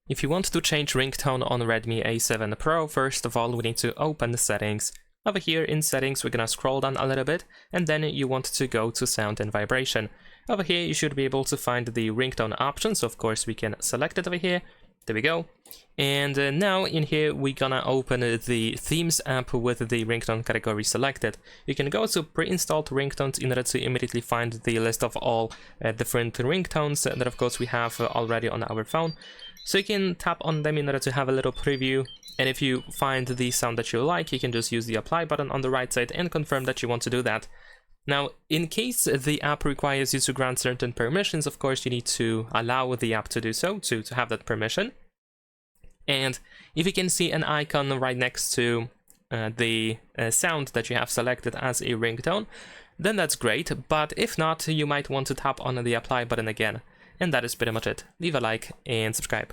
If you want to change ringtone on Redmi A7 Pro, first of all we need to open the settings. Over here in settings we're gonna scroll down a little bit, and then you want to go to sound and vibration. Over here you should be able to find the ringtone option, so of course we can select it over here. There we go. And now in here we're gonna open the themes app with the ringtone category selected. You can go to pre-installed ringtones in order to immediately find the list of all different ringtones that of course we have already on our phone. So you can tap on them in order to have a little preview, and if you find the sound that you like, you can just use the apply button on the right side and confirm that you want to do that. Now, in case the app requires you to grant certain permissions, of course you need to allow the app to do so, to have that permission. And if you can see an icon right next to the sound that you have selected as a ringtone, then that's great, but if not, you might want to tap on the apply button again. And that is pretty much it. Leave a like and subscribe.